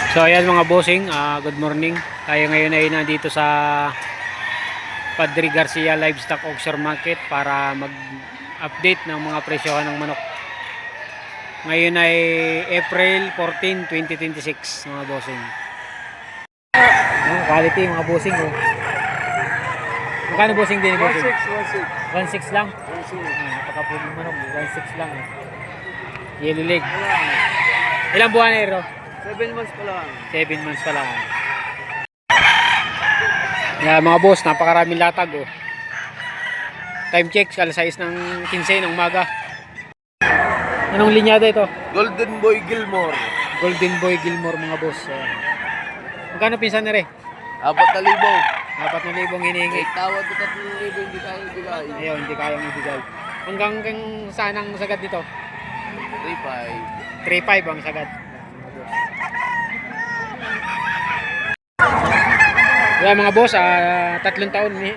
So ayan mga bossing, good morning. Tayo ngayon ay nandito sa Padre Garcia Livestock Auction Market para mag-update ng mga presyohan ng manok. Ngayon ay April 14, 2026 mga bossing. Quality mga bossing oh. Magkano bossing din bossing? 1.6 lang. 1.6. Napakapuling manok, 1.6 lang eh. Yellow leg. Ilang buwan na ito? 7 months pa lang. 7 months pa lang. Yeah, mga boss, napakaraming latag oh. Time check, alas 6 ng 15 ng umaga. Anong linyada ito? Golden Boy Gilmore. Golden Boy Gilmore mga boss. Magkano pinsan na rin? 4,000. 4,000 hinihingi. Tawad ko 3,000 hindi kaya ibigay. Ayun, hindi kayang ibigay. Hanggang saan ang sagad dito? 3,500. 3,500 ang sagad. Yeah, mga boss, 3 taon ng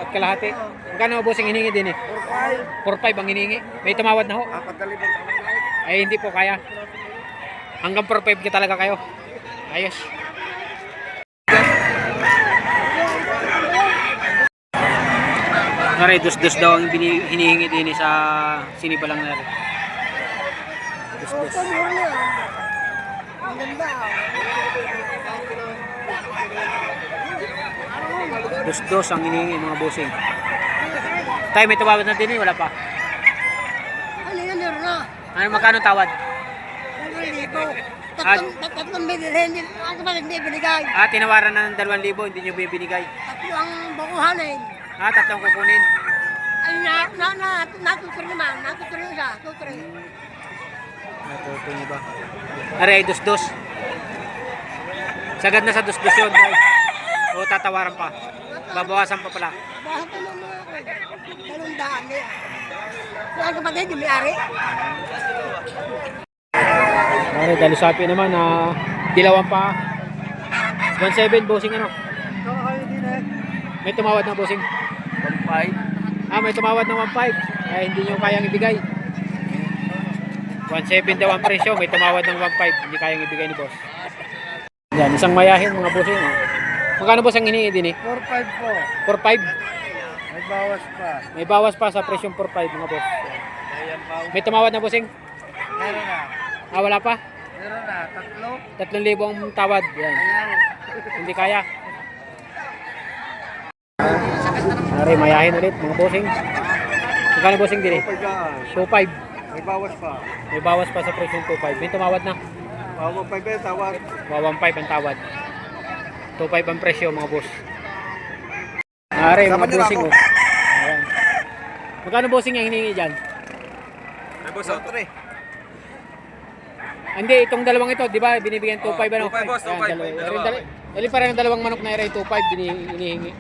at kalahati. Magkano mga boss ang hinihingi din eh? 4,500 ang hinihingi. May tumawad na ho. 4,000. Ay hindi po kaya. Hanggang 4,500 ka talaga kayo. Ayos. Nari, dus-dus daw ang hinihingi din sa sinibalang na rin. Dus-dus. Dus-dos ang hinihingi mga bossing. Tayo may tumawad na din eh, wala pa. Ano yan, meron na. Ano magkano tawad? 2,000. Tatlong bilhin, ang kapag hindi binigay. Tinawaran na ng 2,000, hindi nyo bibinigay. Tatlo ang bakuhanin. Tatlong kukunin. Ay, natutuloy naman. Natutuloy siya. Tutuloy. Natutuloy ba? Aray, dus-dos. Sagad na sa dus-dos yun. O tatawaran pa. Babawasan pa pala. Bakit pa naman ako? 200 niya. Kaya kapatid, yung may-ari. Aray, dalusapi naman dilawan pa. 1,700 bossing ano? May tumawad na bossing. 1,500. May tumawad ng 1,500. Ay hindi nyo kayang ibigay. 1,700 daw ang presyo. May tumawad ng 1,500. Hindi kayang ibigay ni boss. Yan, isang mayahin mga bossing. Magkano boss ang hinihingi din eh? 4,500 po. 4,500. May bawas pa. May bawas pa sa presyong 4,500 mga boss. Ayan pa. May tumawad na bossing? Meron na. Wala pa? Meron na. 3,000 ang tawad. Yan. Ayan. Hindi kaya. Ari, mayahin ulit mga bossing. Magkano bossing din eh? 2,500. May bawas pa. May bawas pa sa presyong 2,500. May tumawad na. 1,500 tawad. 1,500 ang tawad. 2,500 ang presyo mga boss. Ari, mga bossing oh. Ayan. Magkano bossing ang hinihingi dyan? May boss 3. Hindi, itong dalawang ito, di ba? Binibigyan 2,500 ano? 2,500 boss, 2,500. Dali pa rin ang dalawang manok na ere, 2,500 hinihingi.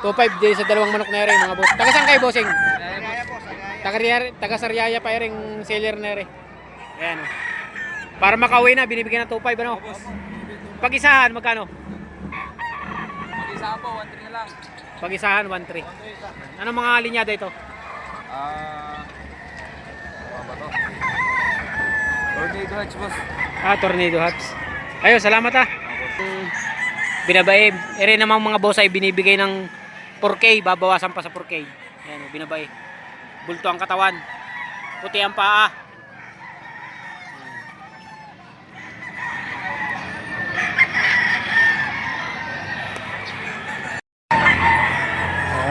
2,500 din sa dalawang manok na ere, mga boss. Taga saan kayo, bossing? Taga Sariaya pa ereng seller na ere. Ayan oh. Para makauwi na, binibigyan ng 2,500 ano? Pag-isahan, magkano? Pag-isa po, 1,300 na lang. Pag-isahan, 1,300. Anong mga linyada ito? Tornado Hatch boss. Tornado Hubs. Ayo, salamat Binabae. Ere namang mga boss ay binibigay ng 4K. Babawasan pa sa 4K. Ayan, binabae. Bulto ang katawan. Puti ang paa.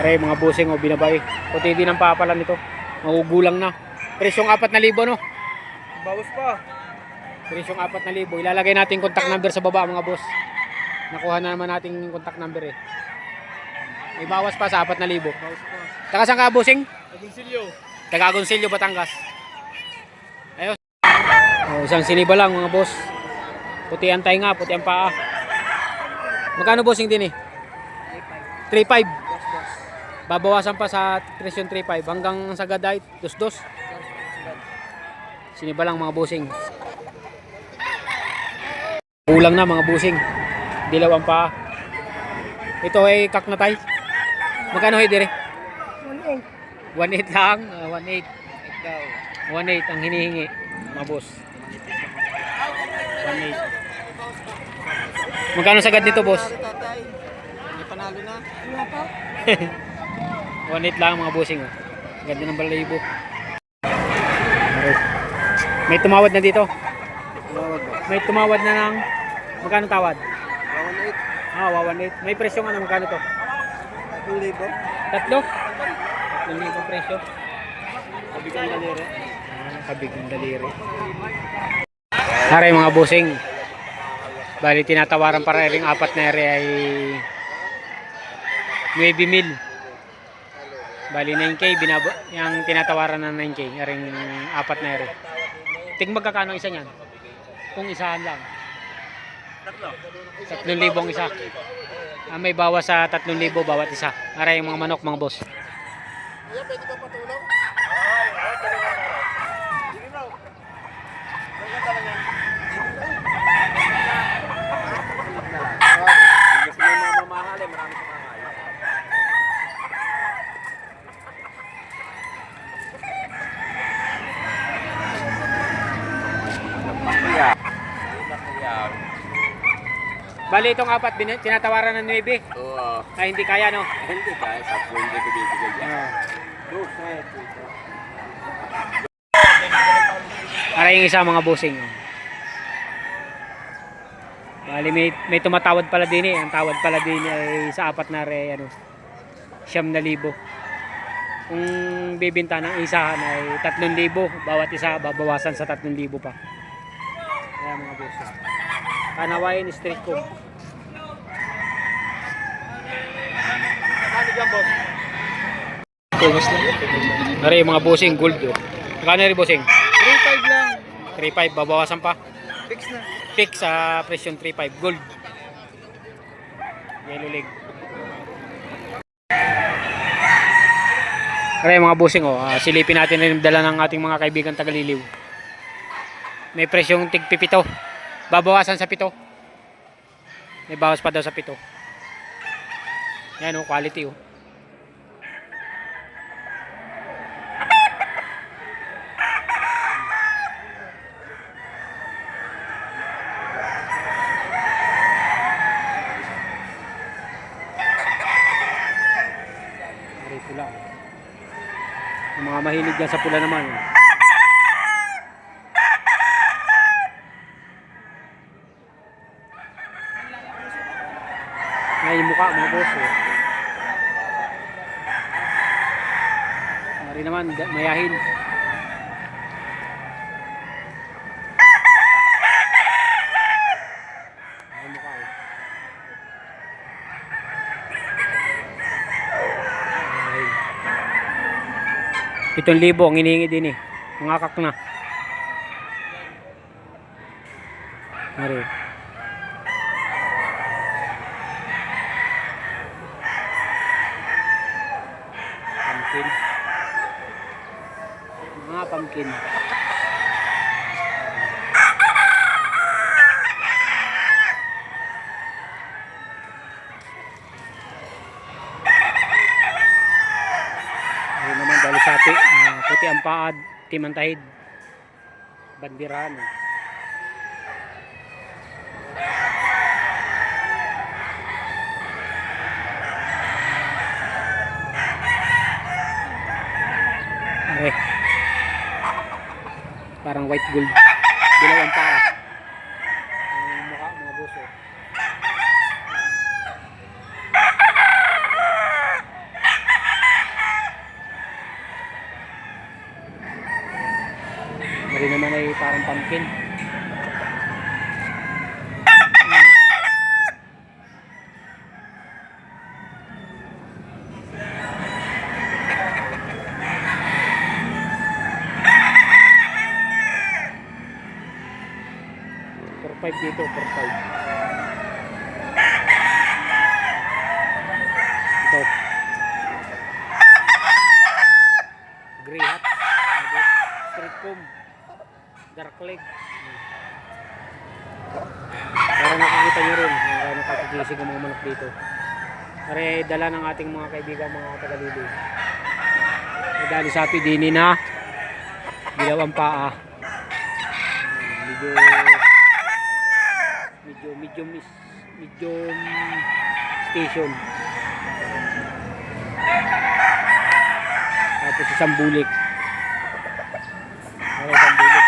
Are mga bossing o binabae. Puti din ang paa pala nito. Magugulang na. Presyong 4,000 no. Bawas pa. Presyong 4,000. Ilalagay natin contact number sa baba mga boss. Nakuha na naman natin contact number eh. May bawas pa sa 4,000. Bawas pa. Taga saan ka bossing? Agoncillo. Taga Agoncillo, Batangas. Ayos. Isang siniba lang mga boss. Puti ang tainga, puti ang paa. Magkano bossing din eh? 3,500. Babawasan pa sa presyong 3,500 hanggang sa gaday 2,200. Siniba lang mga bossing. Kulang na mga bossing. Dilaw ang paa. Ito ay kaknatay. Magkano ay dire? 1,800 lang. 1,800. 1,800 ang hinihingi mga boss. 1,800. Magkano sagad nito, boss? Tatay. May panalo na. Ano po? 1.8 lang mga bossing. Oh. Ganda ng balayibo. May tumawad na dito. Tumawag ba? May tumawad na ng magkano tawad? Bawal 8. Ah, 1.8. May presyong ano, magkano to? 2,000. Tatlo? 3,000 presyo. Kabigang daliri. Kabigang daliri. Aray mga bossing. Bali tinatawaran para ring apat na ere ay 9,000. Bali 9K yung tinatawaran ng 9K ring apat na ere. Tig magkakano isa niyan? Kung isahan lang. 3,000 ang isa. May bawas sa 3,000 bawat isa. Aray yung mga manok mga boss. Gusto mo mga mamahal eh. Marami sa mamahal. Bali itong apat tinatawaran ng 9. Oo. Ay hindi kaya no. Hindi ka. Sa point ko bibigay dyan. Aray yung isa mga bossing. Bali may tumatawad pala din eh. Ang tawad pala din ay sa apat na re ano 9,000. Kung bibenta ng isahan ay 3,000 bawat isa babawasan sa 3,000 pa. Kaya mga bossing. Kanawain street ko. Ano dyan, boss? Aray yung mga bossing gold. Oh. Magkano rin bossing? 3,500 lang. 3,500 babawasan pa. Fix na. Fix sa presyon 3,500 gold. Yellow leg. Aray mga bossing oh, silipin natin rin dala ng ating mga kaibigan tagaliliw. May presyong tig 7. Babawasan sa 7. May bawas pa daw sa 7. Yan oh, quality oh. Aray pula. Yung mga mahilig dyan sa pula naman. Ay, yung mukha mga boss. Mari naman, mayahin. Ay, mukha oh. Ay. 7,000 ang hinihingi din eh. Mangakak na. Mari. Pumpkin. Mga pumpkin. Ayun naman dahil sapi. Puti ang paad. Timantahid. Bandiran. Are. Parang white gold. Dilaw ang paa. Ang mukha mga buso. Mari naman ay parang pumpkin. $4,500 dito, $4,500. Ito. Gray hat. Street comb. Dark leg. Para nakikita nyo rin kung gaano kakigisig ang mga manok dito. Para dala ng ating mga kaibigan, mga tagalili. Dali sapi dini na dilaw ang paa. medium station. Tapos isang bulik. Isang bulik.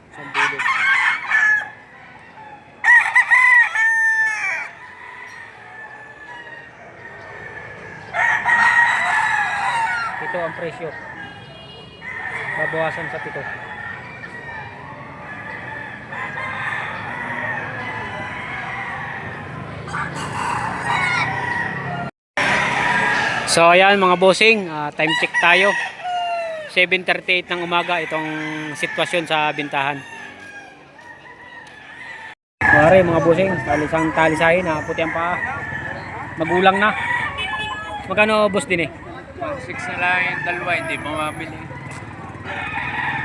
Isang bulik. Ito ang presyo. Babawasan sa 7. So ayan mga bossing, time check tayo. 7:38 ng umaga itong sitwasyon sa bintahan. Pare mga bossing, talisang talisahin na puti ang paa. Magulang na. Magkano boss din eh? 1.6 na lang yung dalawa, hindi mo mabili.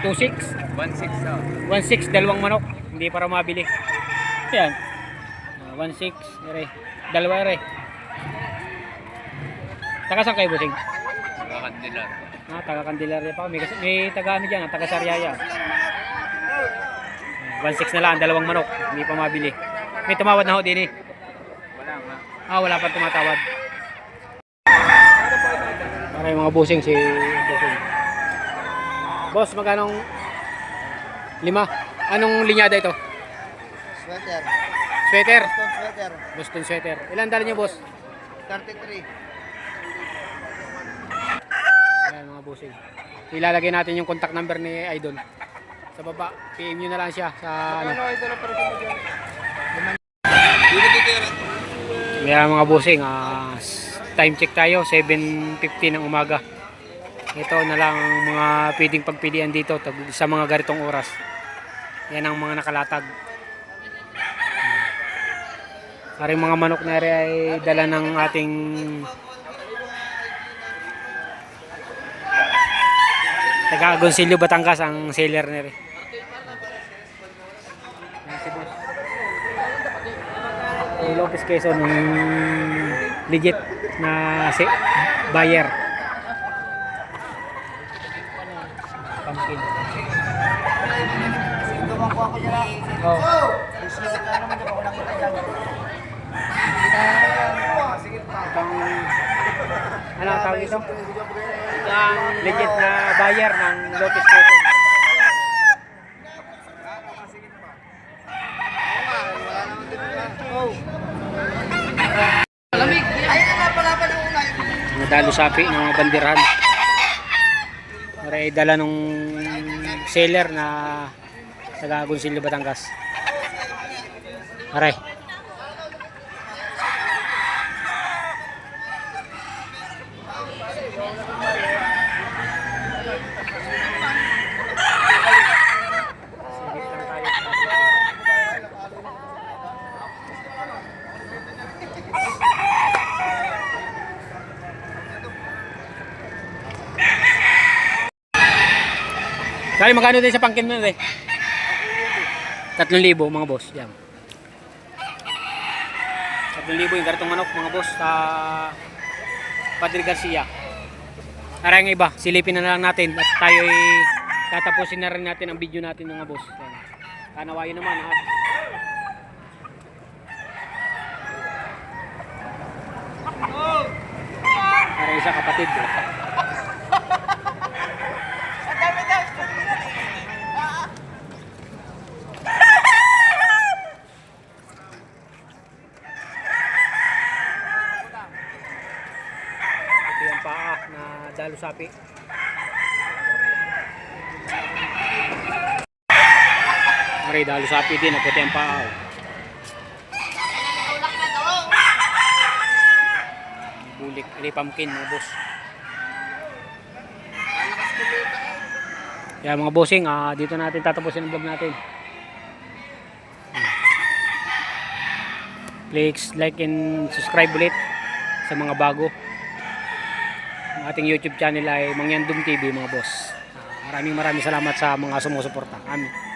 2.6? 1.6 na. 1.6 dalawang manok, hindi para mabili. Ayan. 1.6 ere. Dalawa ere. Taga saan kayo bossing? Kakandilan. Taga Candelaria pa. May taga ano dyan, taga Sariaya. 1.6 na lang, dalawang manok. Hindi pa mabili. May tumawad na ho din eh. Wala nga. Wala pa tumatawad. Para yung mga bossing si bossing. Boss, magkanong 5? Anong linyada ito? Sweater. Sweater? Boston sweater. Boston sweater. Ilan dala niyo boss? 33. Ayan mga bossing. Ilalagay natin yung contact number ni Idol. Sa baba, PM nyo na lang siya sa ano. Ito na para mo dyan. Ayan mga bossing, time check tayo, 7:50 ng umaga. Ito na lang ang mga pwedeng pagpilian dito sa mga ganitong oras. Yan ang mga nakalatag. Aring mga manok na rin ay dala ng ating taga Agoncillo, Batangas ang seller na rin. Lopez Quezon legit na buyer. Pumpkin. Gawa ko ako dyan. Oh. Isip ka naman dyan. Walang kita dyan. Sige pa. Itong ano ang tawag ito? Ang legit na buyer ng Lopez Quezon. Ayun na pala pa ng una. Mga dalo sapi ng mga bandirahan. Maray dala nung seller na taga Agoncillo, Batangas. Aray. Kali magkano din sa pangkin mo eh? 3,000 mga boss. Yan. 3,000 yung kartong manok mga boss sa Padre Garcia. Ara yung iba, silipin na lang natin at tayo ay tatapusin na rin natin ang video natin mga boss. Yan. Kanawayo naman ha. Ara isa kapatid. Yung paa na dalo sapi. Maray dalo sapi din, puti ang paa. Bulik, ini pumpkin mga boss. Kaya mga bossing, dito natin tatapusin ang vlog natin. Please like and subscribe ulit sa mga bago. Ang ating YouTube channel ay Mangyandum TV mga boss. Maraming salamat sa mga sumusuporta. Amin.